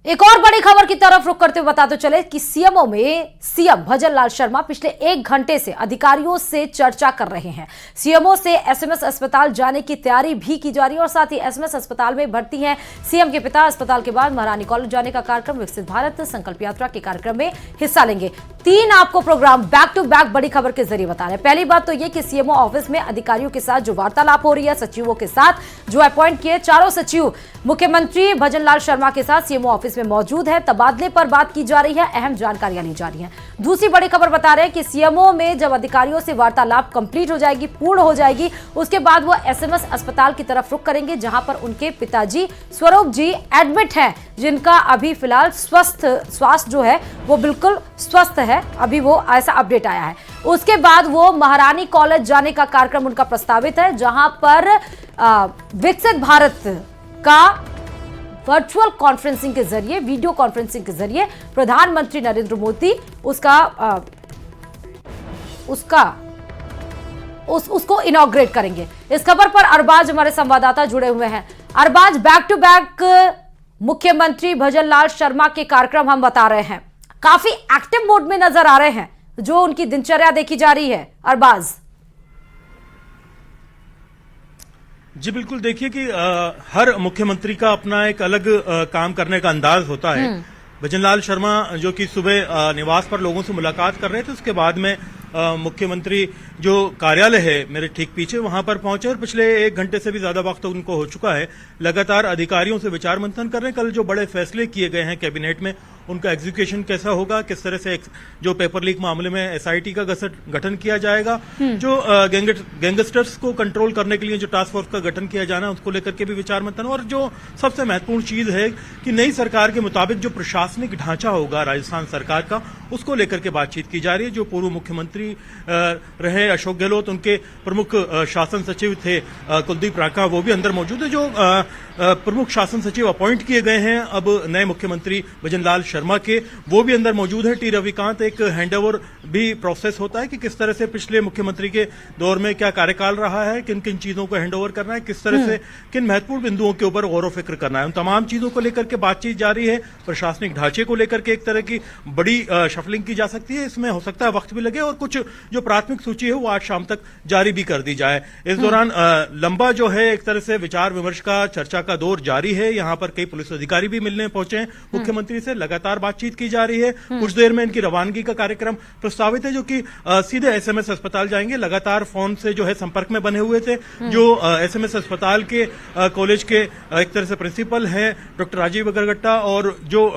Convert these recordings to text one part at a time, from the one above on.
एक और बड़ी खबर की तरफ रुक करते हुए बताते चले कि सीएमओ में सीएम भजनलाल शर्मा पिछले 1 घंटे से अधिकारियों से चर्चा कर रहे हैं। सीएमओ से एसएमएस अस्पताल जाने की तैयारी भी की जा रही है और साथ ही एसएमएस अस्पताल में भर्ती हैं सीएम के पिता। अस्पताल के बाद महारानी कॉलेज जाने का कार्यक्रम, विकसित भारत संकल्प यात्रा के कार्यक्रम में हिस्सा लेंगे। 3 आपको प्रोग्राम बैक टू बैक बड़ी खबर के जरिए बता रहे हैं। पहली बात तो यह कि सीएमओ ऑफिस में अधिकारियों के साथ जो वार्तालाप हो रही है, सचिवों के साथ जो अपॉइंट किए 4 सचिव मुख्यमंत्री भजनलाल शर्मा के साथ सीएमओ ऑफिस में मौजूद है। तबादले पर बात की जा रही है, अहम जानकारियां ली जा रही हैं। दूसरी बड़ी खबर बता रहे हैं कि सीएमओ में जब अधिकारियों से वार्तालाप कंप्लीट हो जाएगी, पूर्ण हो जाएगी, उसके बाद वो एसएमएस अस्पताल की तरफ रुख करेंगे जहां पर उनके पिताजी स्वरूप जी एडमिट हैं, जिनका अभी फिलहाल स्वास्थ्य जो है वो बिल्कुल स्वस्थ है। अभी वो ऐसा अपडेट आया है। उसके बाद वो महारानी कॉलेज जाने का कार्यक्रम उनका प्रस्तावित है, जहां पर विकसित भारत का वर्चुअल कॉन्फ्रेंसिंग के जरिए, वीडियो कॉन्फ्रेंसिंग के जरिए प्रधानमंत्री नरेंद्र मोदी उसको इनॉग्रेट करेंगे। इस खबर पर अरबाज हमारे संवाददाता जुड़े हुए हैं। अरबाज, बैक टू बैक मुख्यमंत्री भजनलाल शर्मा के कार्यक्रम हम बता रहे हैं, काफी एक्टिव मोड में नजर आ रहे हैं जो उनकी दिनचर्या देखी जा रही है। अरबाज जी बिल्कुल, देखिए कि हर मुख्यमंत्री का अपना एक अलग काम करने का अंदाज होता है। भजनलाल शर्मा जो कि सुबह निवास पर लोगों से मुलाकात कर रहे थे, उसके बाद में मुख्यमंत्री जो कार्यालय है मेरे ठीक पीछे, वहां पर पहुंचे और पिछले 1 घंटे से भी ज्यादा वक्त उनको हो चुका है। लगातार अधिकारियों से विचार मंथन कर रहे हैं। कल जो बड़े फैसले किए गए हैं कैबिनेट में, उनका एग्जीक्यूशन कैसा होगा, किस तरह से जो पेपर लीक मामले में एसआईटी का गठन किया जाएगा, जो गैंगस्टर्स को कंट्रोल करने के लिए जो टास्क फोर्स का गठन किया जाना है, उसको लेकर के भी विचार मंथन। और जो सबसे महत्वपूर्ण चीज है कि नई सरकार के मुताबिक जो प्रशासनिक ढांचा होगा राजस्थान सरकार का, उसको लेकर के बातचीत की जा रही है। जो पूर्व मुख्यमंत्री रहे अशोक गहलोत, उनके प्रमुख शासन सचिव थे कुलदीप रांका, वो भी अंदर मौजूद है। जो प्रमुख शासन सचिव अपॉइंट किए गए हैं अब नए मुख्यमंत्री भजनलाल शर्मा के, वो भी अंदर मौजूद है। टी रविकांत, एक हैंडओवर भी प्रोसेस होता है कि किस तरह से पिछले मुख्यमंत्री के दौर में क्या कार्यकाल रहा है, किन किन चीजों को हैंडओवर करना है, किस तरह से किन महत्वपूर्ण बिंदुओं के ऊपर गौर फिक्र करना है, उन तमाम चीजों को लेकर के बातचीत जारी है। प्रशासनिक ढांचे को लेकर के एक तरह की बड़ी शफलिंग की जा सकती है। इसमें हो सकता है वक्त भी लगे और कुछ जो प्राथमिक सूची है वो आज शाम तक जारी भी कर दी जाए। इस दौरान लंबा जो है एक तरह से विचार विमर्श का, चर्चा का दौर जारी है। यहाँ पर कई पुलिस अधिकारी भी मिलने पहुंचे हैं मुख्यमंत्री से, लगातार बातचीत की जा रही है। कुछ देर में इनकी रवानगी का कार्यक्रम प्रस्तावित है, जो कि सीधे एसएमएस अस्पताल जाएंगे। लगातार फोन से जो है संपर्क में बने हुए थे। जो एसएमएस अस्पताल के कॉलेज के एक तरह से प्रिंसिपल हैं डॉक्टर राजीव अगरगट्टा, और जो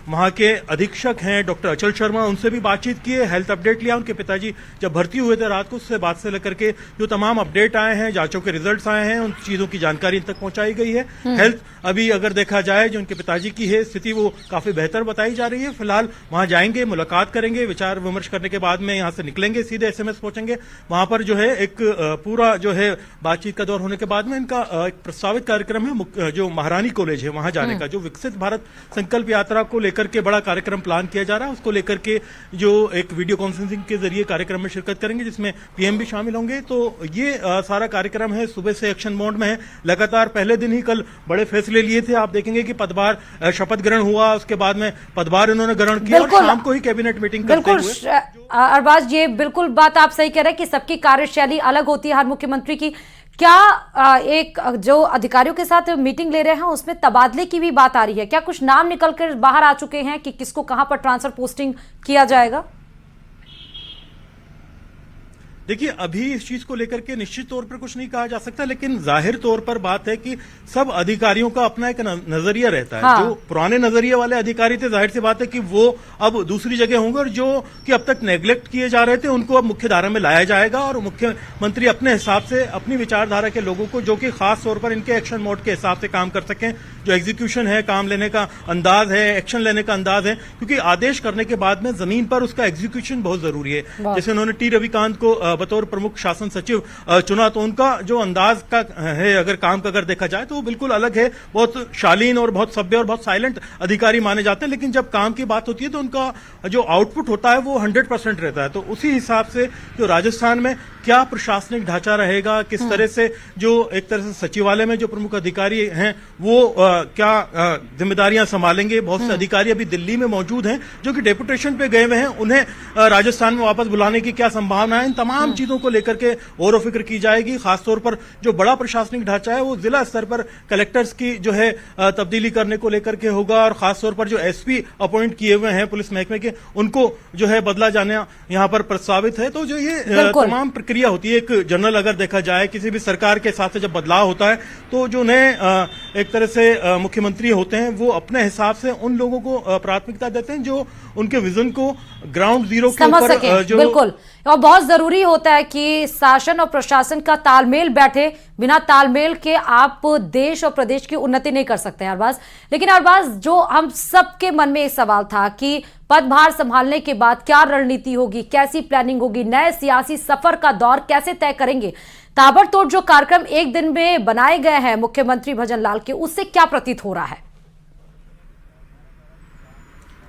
वहां के अधीक्षक हैं डॉक्टर अचल शर्मा, उनसे भी बातचीत की है, हेल्थ अपडेट लिया। उनके पिताजी जब भर्ती हुए थे रात को, उससे बात से लेकर के जो तमाम अपडेट आए हैं, जांचों के रिजल्ट्स आए हैं, उन चीजों की जानकारी इन तक पहुंचाई गई है। हेल्थ अभी अगर देखा जाए जो उनके पिताजी की है स्थिति, वो काफी बेहतर बताई जा रही है। फिलहाल वहां जाएंगे, मुलाकात करेंगे, विचार विमर्श करने के बाद में यहां से निकलेंगे, सीधे एसएमएस पहुंचेंगे। वहां पर जो है एक पूरा जो है बातचीत का दौर होने के बाद में इनका एक प्रस्तावित कार्यक्रम है जो महारानी कॉलेज है वहां जाने का, जो विकसित भारत संकल्प यात्रा को लेकर के बड़ा कार्यक्रम प्लान किया जा रहा है। उसको लेकर के जो एक वीडियो कॉन्फ्रेंसिंग के जरिए कार्यक्रम में शिरकत करेंगे, जिसमें पीएम भी शामिल होंगे। तो ये सारा कार्यक्रम है, सुबह से एक्शन मोड में है। लगातार पहले दिन ही कल बड़े फैसले लिए थे। आप देखेंगे कि पदभार शपथ ग्रहण हुआ, उसके बाद में पदभार इन्होंने ग्रहण किया और शाम को ही कैबिनेट मीटिंग करते हुए। अरबाज, ये बिल्कुल बात आप सही कह रहे हैं कि सबकी कार्यशैली अलग होती है हर मुख्यमंत्री की। क्या एक जो अधिकारियों के साथ मीटिंग ले रहे हैं उसमें तबादले की भी बात आ रही है? क्या कुछ नाम निकल कर बाहर आ चुके हैं कि किसको कहां पर ट्रांसफर पोस्टिंग किया जाएगा? देखिए, अभी इस चीज को लेकर के निश्चित तौर पर कुछ नहीं कहा जा सकता, लेकिन जाहिर तौर पर बात है कि सब अधिकारियों का अपना एक नजरिया रहता है। हाँ। जो पुराने नजरिए वाले अधिकारी थे, जाहिर सी बात है कि वो अब दूसरी जगह होंगे, और जो कि अब तक नेग्लेक्ट किए जा रहे थे उनको अब मुख्य धारा में लाया जाएगा। और मुख्यमंत्री अपने हिसाब से अपनी विचारधारा के लोगों को, जो कि खास तौर पर इनके एक्शन मोड के हिसाब से काम कर सकें, जो एग्जीक्यूशन है, काम लेने का अंदाज है, एक्शन लेने का अंदाज है, क्योंकि आदेश करने के बाद में जमीन पर उसका एग्जीक्यूशन बहुत जरूरी है। जैसे उन्होंने टी रविकांत को बतौर प्रमुख शासन सचिव चुना, तो उनका जो अंदाज का है अगर काम का अगर देखा जाए तो वो बिल्कुल अलग है। बहुत शालीन और बहुत सभ्य और बहुत साइलेंट अधिकारी माने जाते हैं, लेकिन जब काम की बात होती है तो उनका जो आउटपुट होता है वो 100% रहता है। तो उसी हिसाब से जो राजस्थान में क्या प्रशासनिक ढांचा रहेगा, किस तरह से जो एक तरह से सचिवालय में जो प्रमुख अधिकारी हैं वो क्या जिम्मेदारियां संभालेंगे। बहुत से अधिकारी अभी दिल्ली में मौजूद हैं जो कि डेपुटेशन पे गए हुए हैं, उन्हें राजस्थान में वापस बुलाने की क्या संभावना है, इन तमाम चीजों को लेकर के गौर फिक्र की जाएगी। खासतौर पर जो बड़ा प्रशासनिक ढांचा है वो जिला स्तर पर कलेक्टर्स की जो है तब्दीली करने को लेकर के होगा, और खासतौर पर जो एसपी अपॉइंट किए हुए हैं पुलिस महकमे के, उनको जो है बदला जाना यहाँ पर प्रस्तावित है। तो जो ये तमाम प्रक्रिया होती है, एक जनरल अगर देखा जाए किसी भी सरकार के साथ जब बदलाव होता है तो जो नए एक तरह से मुख्यमंत्री होते हैं वो अपने हिसाब से उन लोगों को प्राथमिकता देते हैं जो उनके विजन को ग्राउंड जीरो के ऊपर जो बिल्कुल, और बहुत जरूरी होता है कि शासन और प्रशासन का तालमेल बैठे। बिना तालमेल के आप देश और प्रदेश की उन्नति नहीं कर सकते अरबाज। लेकिन अरबाज, जो हम सबके मन में एक सवाल था कि पदभार संभालने के बाद क्या रणनीति होगी, कैसी प्लानिंग होगी, नए सियासी सफर का दौर कैसे तय करेंगे। ताबड़तोड़ जो कार्यक्रम एक दिन में बनाए गए हैं मुख्यमंत्री भजनलाल के, उससे क्या प्रतीत हो रहा है?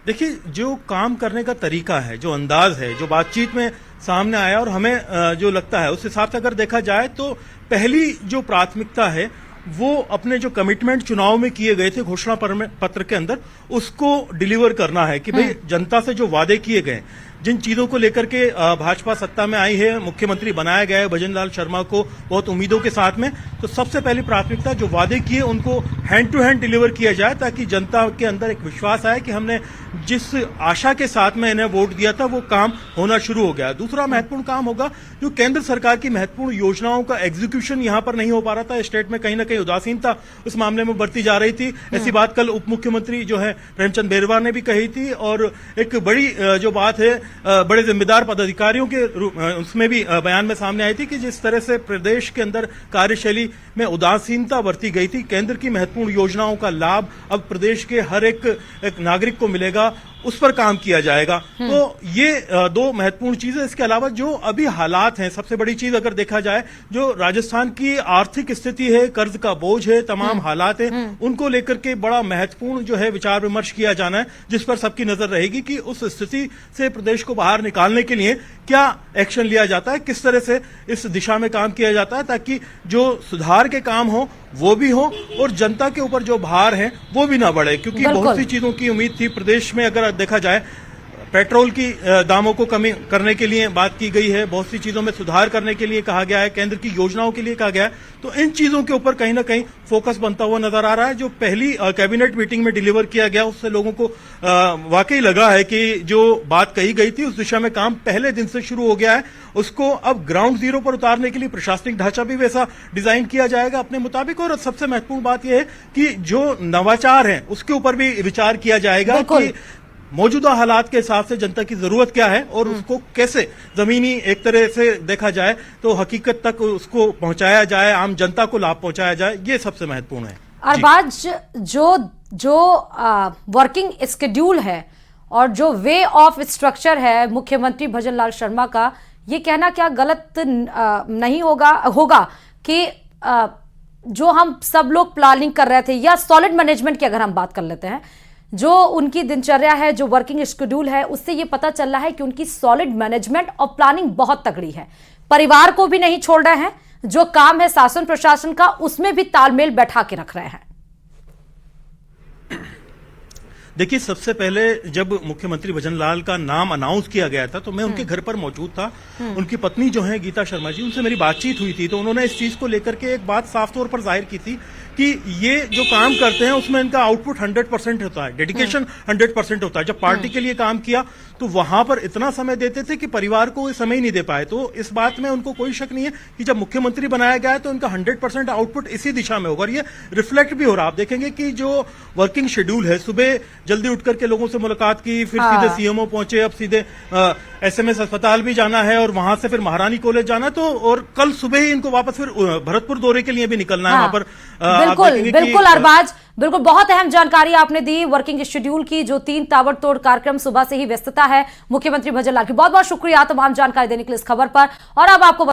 देखिए, जो काम करने का तरीका है, जो अंदाज है, जो बातचीत में सामने आया और हमें जो लगता है उस हिसाब से अगर देखा जाए तो पहली जो प्राथमिकता है वो अपने जो कमिटमेंट चुनाव में किए गए थे घोषणा पत्र के अंदर, उसको डिलीवर करना है कि भाई जनता से जो वादे किए गए, जिन चीजों को लेकर के भाजपा सत्ता में आई है, मुख्यमंत्री बनाया गया है भजनलाल शर्मा को बहुत उम्मीदों के साथ में, तो सबसे पहली प्राथमिकता जो वादे किए उनको हैंड टू हैंड डिलीवर किया जाए, ताकि जनता के अंदर एक विश्वास आए कि हमने जिस आशा के साथ में इन्हें वोट दिया था वो काम होना शुरू हो गया। दूसरा महत्वपूर्ण काम होगा जो केंद्र सरकार की महत्वपूर्ण योजनाओं का एग्जीक्यूशन यहां पर नहीं हो पा रहा था, स्टेट में कहीं ना कहीं उदासीनता उस मामले में बरती जा रही थी। ऐसी बात कल उप मुख्यमंत्री जो है प्रेमचंद बेरवा ने भी कही थी, और एक बड़ी जो बात है बड़े जिम्मेदार पदाधिकारियों के उसमें भी बयान में सामने आई थी कि जिस तरह से प्रदेश के अंदर कार्यशैली में उदासीनता बरती गई थी, केंद्र की महत्वपूर्ण योजनाओं का लाभ अब प्रदेश के हर एक नागरिक को मिलेगा, उस पर काम किया जाएगा। तो ये दो महत्वपूर्ण चीजें। इसके अलावा जो अभी हालात हैं, सबसे बड़ी चीज अगर देखा जाए, जो राजस्थान की आर्थिक स्थिति है, कर्ज का बोझ है, तमाम हालात हैं, उनको लेकर के बड़ा महत्वपूर्ण जो है विचार विमर्श किया जाना है, जिस पर सबकी नजर रहेगी कि उस स्थिति से प्रदेश को बाहर निकालने के लिए क्या एक्शन लिया जाता है, किस तरह से इस दिशा में काम किया जाता है, ताकि जो सुधार के काम हो वो भी हो और जनता के ऊपर जो भार है वो भी ना बढ़े। क्योंकि बहुत सी चीजों की उम्मीद थी प्रदेश में, अगर देखा जाए पेट्रोल की दामों को कमी करने के लिए बात की गई है, बहुत सी चीजों में सुधार करने के लिए कहा गया है, केंद्र की योजनाओं के लिए कहा गया है, तो इन चीजों के ऊपर कहीं ना कहीं फोकस बनता हुआ नजर आ रहा है। जो पहली कैबिनेट मीटिंग में डिलीवर किया गया उससे लोगों को वाकई लगा है कि जो बात कही गई थी उस दिशा में काम पहले दिन से शुरू हो गया है। उसको अब ग्राउंड जीरो पर उतारने के लिए प्रशासनिक ढांचा भी वैसा डिजाइन किया जाएगा अपने मुताबिक, और सबसे महत्वपूर्ण बात यह है कि जो नवाचार है उसके ऊपर भी विचार किया जाएगा कि मौजूदा हालात के हिसाब से जनता की जरूरत क्या है और उसको कैसे जमीनी एक तरह से देखा जाए तो हकीकत तक उसको पहुंचाया जाए, आम जनता को लाभ पहुंचाया जाए, ये सबसे महत्वपूर्ण है। अरबाज, जो वर्किंग स्केड्यूल है और जो वे ऑफ स्ट्रक्चर है मुख्यमंत्री भजनलाल शर्मा का, ये कहना क्या गलत नहीं होगा कि जो हम सब लोग प्लानिंग कर रहे थे, या सॉलिड मैनेजमेंट की अगर हम बात कर लेते हैं, जो उनकी दिनचर्या है, जो वर्किंग शेड्यूल है, उससे ये पता चल रहा है कि उनकी सॉलिड मैनेजमेंट और प्लानिंग बहुत तगड़ी है। परिवार को भी नहीं छोड़ रहे हैं, जो काम है शासन प्रशासन का उसमें भी तालमेल बैठा के रख रहे हैं। देखिए, सबसे पहले जब मुख्यमंत्री भजनलाल का नाम अनाउंस किया गया था तो मैं उनके घर पर मौजूद था। उनकी पत्नी जो है गीता शर्मा जी, उनसे मेरी बातचीत हुई थी, तो उन्होंने इस चीज को लेकर के एक बात साफ तौर पर जाहिर की थी कि ये जो काम करते हैं उसमें इनका आउटपुट 100% होता है, डेडिकेशन 100% होता है। जब पार्टी के लिए काम किया तो वहां पर इतना समय देते थे कि परिवार को समय ही नहीं दे पाए। तो इस बात में उनको कोई शक नहीं है कि जब मुख्यमंत्री बनाया गया है तो इनका 100% आउटपुट इसी दिशा में होगा, और ये रिफ्लेक्ट भी हो रहा है। आप देखेंगे कि जो वर्किंग शेड्यूल है, सुबह जल्दी उठ करके लोगों से मुलाकात की, फिर सीधे सीएमओ पहुंचे, अब सीधे एसएमएस अस्पताल भी जाना है और वहां से फिर महारानी कॉलेज जाना, तो और कल सुबह ही इनको वापस फिर भरतपुर दौरे के लिए भी निकलना है वहां पर। बिल्कुल अरबाज, बिल्कुल, बहुत अहम जानकारी आपने दी वर्किंग शेड्यूल की, जो 3 ताबड़तोड़ कार्यक्रम, सुबह से ही व्यस्तता है मुख्यमंत्री भजन लाल की। बहुत बहुत शुक्रिया तमाम जानकारी देने के लिए इस खबर पर। और अब आपको